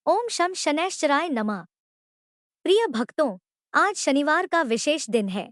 ओम शम शनैश्चराय नमः। प्रिय भक्तों, आज शनिवार का विशेष दिन है।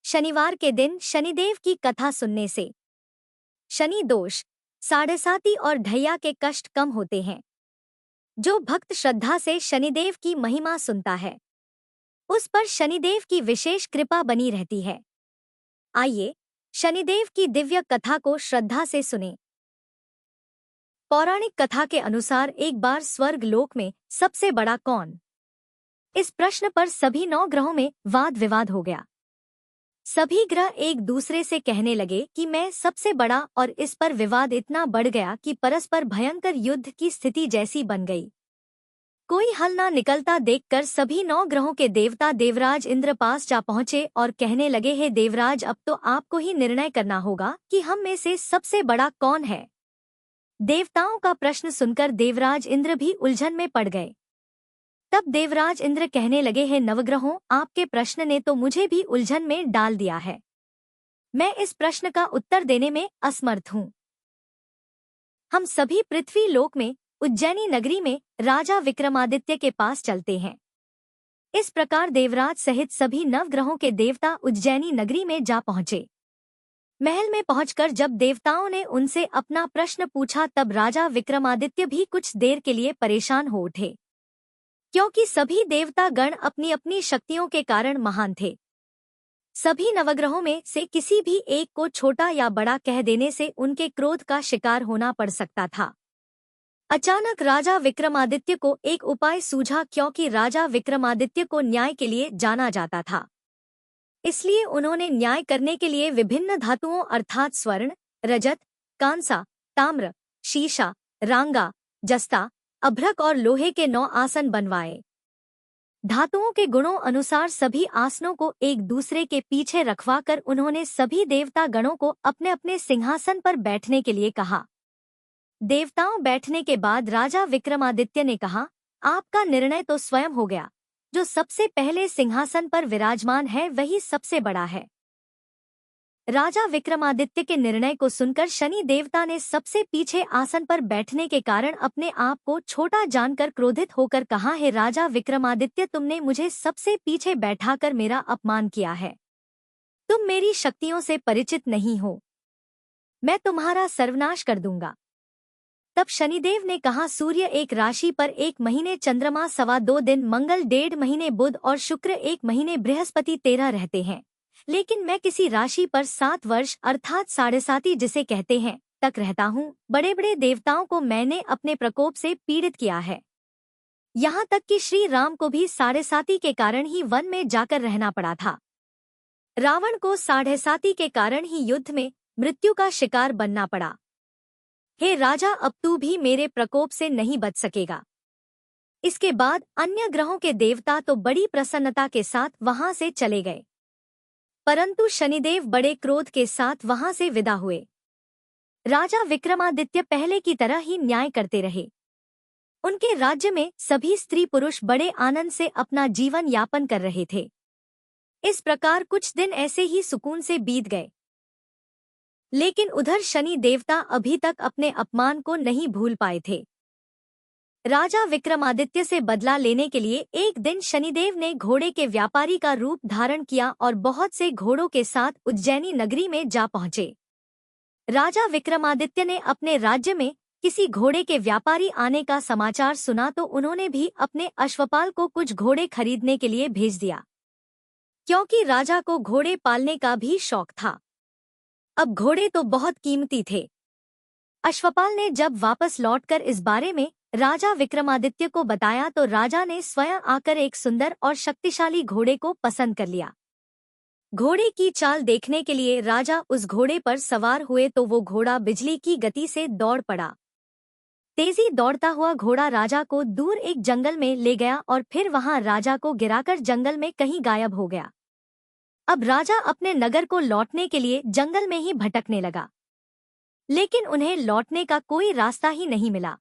शनिवार के दिन शनिदेव की कथा सुनने से शनि दोष, साढ़ेसाती और ढैया के कष्ट कम होते हैं। जो भक्त श्रद्धा से शनिदेव की महिमा सुनता है, उस पर शनिदेव की विशेष कृपा बनी रहती है। आइए, शनिदेव की दिव्य कथा को श्रद्धा से सुनें। पौराणिक कथा के अनुसार एक बार स्वर्ग लोक में सबसे बड़ा कौन? इस प्रश्न पर सभी 9 ग्रहों में वाद विवाद हो गया। सभी ग्रह एक दूसरे से कहने लगे कि मैं सबसे बड़ा, और इस पर विवाद इतना बढ़ गया कि परस्पर भयंकर युद्ध की स्थिति जैसी बन गई। कोई हल ना निकलता देखकर सभी 9 ग्रहों के देवता देवराज इंद्र पास जा पहुंचे और कहने लगे, हे देवराज, अब तो आपको ही निर्णय करना होगा कि हम में से सबसे बड़ा कौन है। देवताओं का प्रश्न सुनकर देवराज इंद्र भी उलझन में पड़ गए। तब देवराज इंद्र कहने लगे, हे नवग्रहों, आपके प्रश्न ने तो मुझे भी उलझन में डाल दिया है। मैं इस प्रश्न का उत्तर देने में असमर्थ हूँ। हम सभी पृथ्वी लोक में उज्जैनी नगरी में राजा विक्रमादित्य के पास चलते हैं। इस प्रकार देवराज सहित सभी नवग्रहों के देवता उज्जैनी नगरी में जा पहुंचे। महल में पहुंचकर जब देवताओं ने उनसे अपना प्रश्न पूछा, तब राजा विक्रमादित्य भी कुछ देर के लिए परेशान हो उठे, क्योंकि सभी देवता गण अपनी अपनी शक्तियों के कारण महान थे। सभी नवग्रहों में से किसी भी एक को छोटा या बड़ा कह देने से उनके क्रोध का शिकार होना पड़ सकता था। अचानक राजा विक्रमादित्य को एक उपाय सूझा, क्योंकि राजा विक्रमादित्य को न्याय के लिए जाना जाता था। इसलिए उन्होंने न्याय करने के लिए विभिन्न धातुओं अर्थात स्वर्ण, रजत, कांसा, ताम्र, शीशा, रांगा, जस्ता, अभ्रक और लोहे के 9 आसन बनवाए। धातुओं के गुणों अनुसार सभी आसनों को एक दूसरे के पीछे रखवाकर उन्होंने सभी देवता गणों को अपने अपने सिंहासन पर बैठने के लिए कहा। देवताओं बैठने के बाद राजा विक्रमादित्य ने कहा, आपका निर्णय तो स्वयं हो गया। जो सबसे पहले सिंहासन पर विराजमान है वही सबसे बड़ा है। राजा विक्रमादित्य के निर्णय को सुनकर शनि देवता ने सबसे पीछे आसन पर बैठने के कारण अपने आप को छोटा जानकर क्रोधित होकर कहा, हे राजा विक्रमादित्य, तुमने मुझे सबसे पीछे बैठाकर मेरा अपमान किया है। तुम मेरी शक्तियों से परिचित नहीं हो। मैं तुम्हारा सर्वनाश कर दूंगा। तब शनिदेव ने कहा, सूर्य एक राशि पर 1 महीने, चंद्रमा 2.25 दिन, मंगल 1.5 महीने, बुध और शुक्र 1 महीने, बृहस्पति 13 रहते हैं। लेकिन मैं किसी राशि पर 7 वर्ष अर्थात साढ़ेसाती जिसे कहते हैं तक रहता हूँ। बड़े बड़े देवताओं को मैंने अपने प्रकोप से पीड़ित किया है। यहाँ तक कि श्री राम को भी साढ़ेसाती के कारण ही वन में जाकर रहना पड़ा था। रावण को साढ़ेसाती के कारण ही युद्ध में मृत्यु का शिकार बनना पड़ा। हे राजा, अब तू भी मेरे प्रकोप से नहीं बच सकेगा। इसके बाद अन्य ग्रहों के देवता तो बड़ी प्रसन्नता के साथ वहां से चले गए, परंतु शनिदेव बड़े क्रोध के साथ वहां से विदा हुए। राजा विक्रमादित्य पहले की तरह ही न्याय करते रहे। उनके राज्य में सभी स्त्री पुरुष बड़े आनंद से अपना जीवन यापन कर रहे थे। इस प्रकार कुछ दिन ऐसे ही सुकून से बीत गए। लेकिन उधर शनि देवता अभी तक अपने अपमान को नहीं भूल पाए थे। राजा विक्रमादित्य से बदला लेने के लिए एक दिन शनिदेव ने घोड़े के व्यापारी का रूप धारण किया और बहुत से घोड़ों के साथ उज्जैनी नगरी में जा पहुंचे। राजा विक्रमादित्य ने अपने राज्य में किसी घोड़े के व्यापारी आने का समाचार सुना तो उन्होंने भी अपने अश्वपाल को कुछ घोड़े खरीदने के लिए भेज दिया, क्योंकि राजा को घोड़े पालने का भी शौक था। अब घोड़े तो बहुत कीमती थे। अश्वपाल ने जब वापस लौटकर इस बारे में राजा विक्रमादित्य को बताया तो राजा ने स्वयं आकर एक सुंदर और शक्तिशाली घोड़े को पसंद कर लिया। घोड़े की चाल देखने के लिए राजा उस घोड़े पर सवार हुए तो वो घोड़ा बिजली की गति से दौड़ पड़ा। तेजी दौड़ता हुआ घोड़ा राजा को दूर एक जंगल में ले गया और फिर वहां राजा को गिराकर जंगल में कहीं गायब हो गया। अब राजा अपने नगर को लौटने के लिए जंगल में ही भटकने लगा, लेकिन उन्हें लौटने का कोई रास्ता ही नहीं मिला।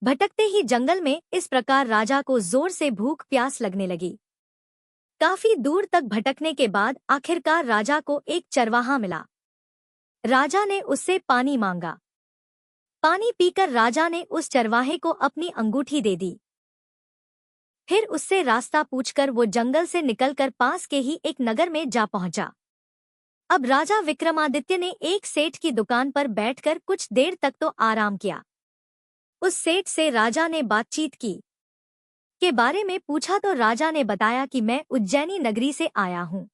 भटकते ही जंगल में इस प्रकार राजा को जोर से भूख प्यास लगने लगी। काफी दूर तक भटकने के बाद आखिरकार राजा को एक चरवाहा मिला। राजा ने उससे पानी मांगा। पानी पीकर राजा ने उस चरवाहे को अपनी अंगूठी दे दी। फिर उससे रास्ता पूछकर वो जंगल से निकलकर पास के ही एक नगर में जा पहुंचा। अब राजा विक्रमादित्य ने एक सेठ की दुकान पर बैठकर कुछ देर तक तो आराम किया। उस सेठ से राजा ने बातचीत की के बारे में पूछा तो राजा ने बताया कि मैं उज्जैनी नगरी से आया हूँ।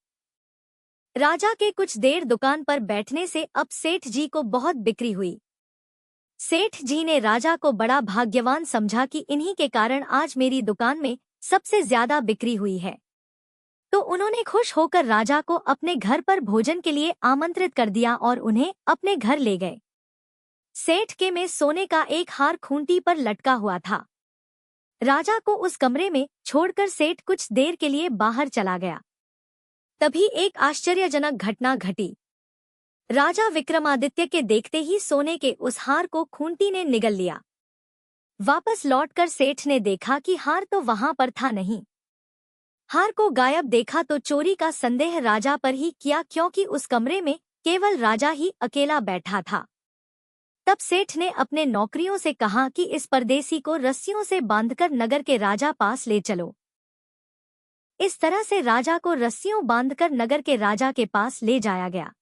राजा के कुछ देर दुकान पर बैठने से अब सेठ जी को बहुत बिक्री हुई। सेठ जी ने राजा को बड़ा भाग्यवान समझा कि इन्हीं के कारण आज मेरी दुकान में सबसे ज्यादा बिक्री हुई है। तो उन्होंने खुश होकर राजा को अपने घर पर भोजन के लिए आमंत्रित कर दिया और उन्हें अपने घर ले गए। सेठ के में सोने का एक हार खूंटी पर लटका हुआ था। राजा को उस कमरे में छोड़कर सेठ कुछ देर के लिए बाहर चला गया। तभी एक आश्चर्यजनक घटना घटी। राजा विक्रमादित्य के देखते ही सोने के उस हार को खूंटी ने निगल लिया। वापस लौटकर सेठ ने देखा कि हार तो वहां पर था नहीं। हार को गायब देखा तो चोरी का संदेह राजा पर ही किया, क्योंकि उस कमरे में केवल राजा ही अकेला बैठा था। तब सेठ ने अपने नौकरियों से कहा कि इस परदेसी को रस्सियों से बांधकर नगर के राजा पास ले चलो। इस तरह से राजा को रस्सियों बांधकर नगर के राजा के पास ले जाया गया।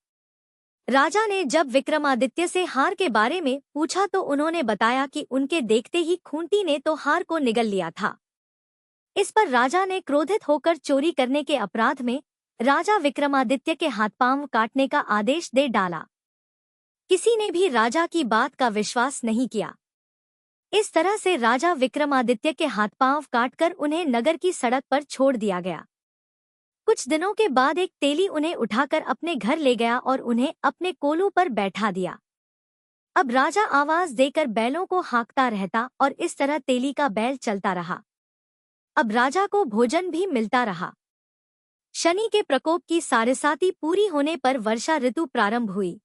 राजा ने जब विक्रमादित्य से हार के बारे में पूछा तो उन्होंने बताया कि उनके देखते ही खूंटी ने तो हार को निगल लिया था। इस पर राजा ने क्रोधित होकर चोरी करने के अपराध में राजा विक्रमादित्य के हाथ पांव काटने का आदेश दे डाला। किसी ने भी राजा की बात का विश्वास नहीं किया। इस तरह से राजा विक्रमादित्य के हाथ पांव काटकर उन्हें नगर की सड़क पर छोड़ दिया गया। कुछ दिनों के बाद एक तेली उन्हें उठाकर अपने घर ले गया और उन्हें अपने कोलू पर बैठा दिया। अब राजा आवाज देकर बैलों को हाँकता रहता और इस तरह तेली का बैल चलता रहा। अब राजा को भोजन भी मिलता रहा। शनि के प्रकोप की साढ़ेसाती पूरी होने पर वर्षा ऋतु प्रारंभ हुई।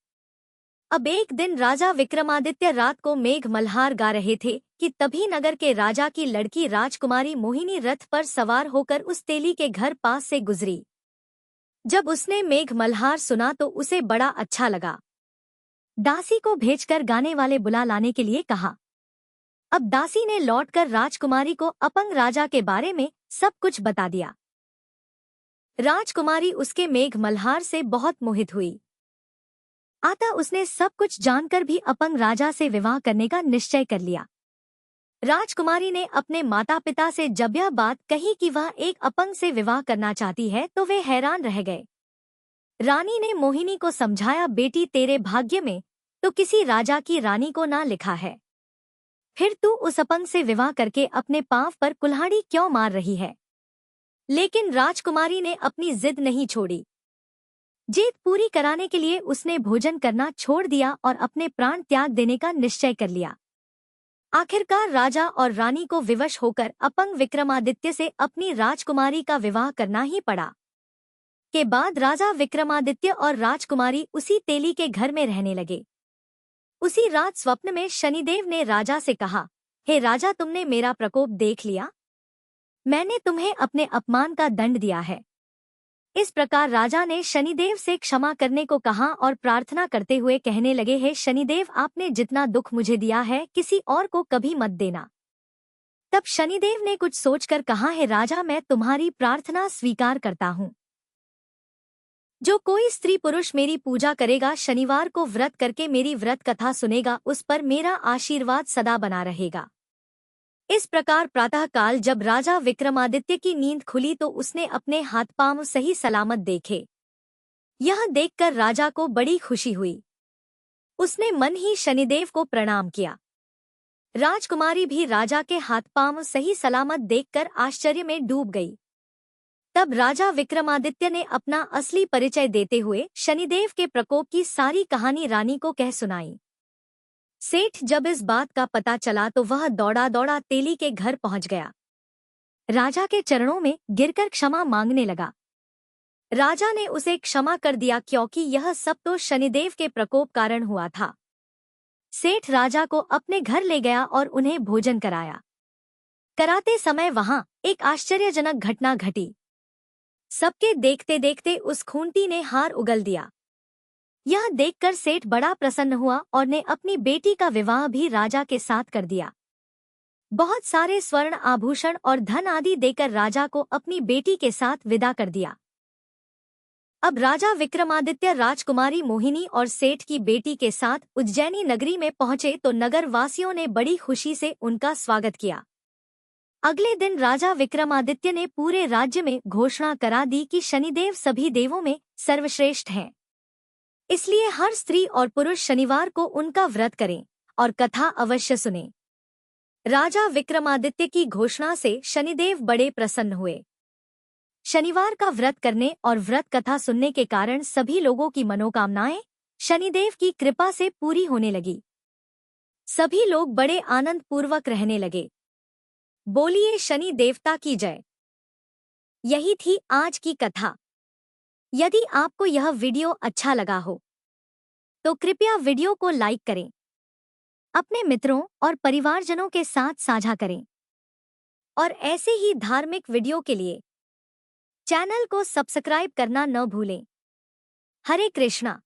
अब एक दिन राजा विक्रमादित्य रात को मेघ मल्हार गा रहे थे कि तभी नगर के राजा की लड़की राजकुमारी मोहिनी रथ पर सवार होकर उस तेली के घर पास से गुजरी। जब उसने मेघ मल्हार सुना तो उसे बड़ा अच्छा लगा। दासी को भेजकर गाने वाले बुला लाने के लिए कहा। अब दासी ने लौटकर राजकुमारी को अपंग राजा के बारे में सब कुछ बता दिया। राजकुमारी उसके मेघ मल्हार से बहुत मोहित हुई। अतः उसने सब कुछ जानकर भी अपंग राजा से विवाह करने का निश्चय कर लिया। राजकुमारी ने अपने माता पिता से जब यह बात कही कि वह एक अपंग से विवाह करना चाहती है तो वे हैरान रह गए। रानी ने मोहिनी को समझाया, बेटी तेरे भाग्य में तो किसी राजा की रानी को ना लिखा है, फिर तू उस अपंग से विवाह करके अपने पांव पर कुल्हाड़ी क्यों मार रही है। लेकिन राजकुमारी ने अपनी जिद नहीं छोड़ी। जीत पूरी कराने के लिए उसने भोजन करना छोड़ दिया और अपने प्राण त्याग देने का निश्चय कर लिया। आखिरकार राजा और रानी को विवश होकर अपंग विक्रमादित्य से अपनी राजकुमारी का विवाह करना ही पड़ा। के बाद राजा विक्रमादित्य और राजकुमारी उसी तेली के घर में रहने लगे। उसी रात स्वप्न में शनिदेव ने राजा से कहा, हे राजा, तुमने मेरा प्रकोप देख लिया। मैंने तुम्हें अपने अपमान का दंड दिया है। इस प्रकार राजा ने शनिदेव से क्षमा करने को कहा और प्रार्थना करते हुए कहने लगे, हे शनिदेव, आपने जितना दुख मुझे दिया है किसी और को कभी मत देना। तब शनिदेव ने कुछ सोचकर कहा, हे राजा, मैं तुम्हारी प्रार्थना स्वीकार करता हूँ। जो कोई स्त्री पुरुष मेरी पूजा करेगा, शनिवार को व्रत करके मेरी व्रत कथा सुनेगा, उस पर मेरा आशीर्वाद सदा बना रहेगा। इस प्रकार प्रातःकाल जब राजा विक्रमादित्य की नींद खुली तो उसने अपने हाथ पांव सही सलामत देखे। यह देखकर राजा को बड़ी खुशी हुई। उसने मन ही शनिदेव को प्रणाम किया। राजकुमारी भी राजा के हाथ पांव सही सलामत देखकर आश्चर्य में डूब गई। तब राजा विक्रमादित्य ने अपना असली परिचय देते हुए शनिदेव के प्रकोप की सारी कहानी रानी को कह सुनाई। सेठ जब इस बात का पता चला तो वह दौड़ा दौड़ा तेली के घर पहुंच गया। राजा के चरणों में गिरकर क्षमा मांगने लगा। राजा ने उसे क्षमा कर दिया क्योंकि यह सब तो शनिदेव के प्रकोप कारण हुआ था। सेठ राजा को अपने घर ले गया और उन्हें भोजन कराया। कराते समय वहां एक आश्चर्यजनक घटना घटी। सबके देखते देखते उस खूंटी ने हार उगल दिया। यह देखकर सेठ बड़ा प्रसन्न हुआ और ने अपनी बेटी का विवाह भी राजा के साथ कर दिया। बहुत सारे स्वर्ण आभूषण और धन आदि देकर राजा को अपनी बेटी के साथ विदा कर दिया। अब राजा विक्रमादित्य राजकुमारी मोहिनी और सेठ की बेटी के साथ उज्जैनी नगरी में पहुंचे तो नगर वासियों ने बड़ी खुशी से उनका स्वागत किया। अगले दिन राजा विक्रमादित्य ने पूरे राज्य में घोषणा करा दी कि शनिदेव सभी देवों में सर्वश्रेष्ठ हैं। इसलिए हर स्त्री और पुरुष शनिवार को उनका व्रत करें और कथा अवश्य सुनें। राजा विक्रमादित्य की घोषणा से शनिदेव बड़े प्रसन्न हुए। शनिवार का व्रत करने और व्रत कथा सुनने के कारण सभी लोगों की मनोकामनाएं शनिदेव की कृपा से पूरी होने लगी। सभी लोग बड़े आनंद पूर्वक रहने लगे। बोलिए शनि देवता की जय। यही थी आज की कथा। यदि आपको यह वीडियो अच्छा लगा हो तो कृपया वीडियो को लाइक करें, अपने मित्रों और परिवारजनों के साथ साझा करें और ऐसे ही धार्मिक वीडियो के लिए चैनल को सब्सक्राइब करना न भूलें। हरे कृष्णा।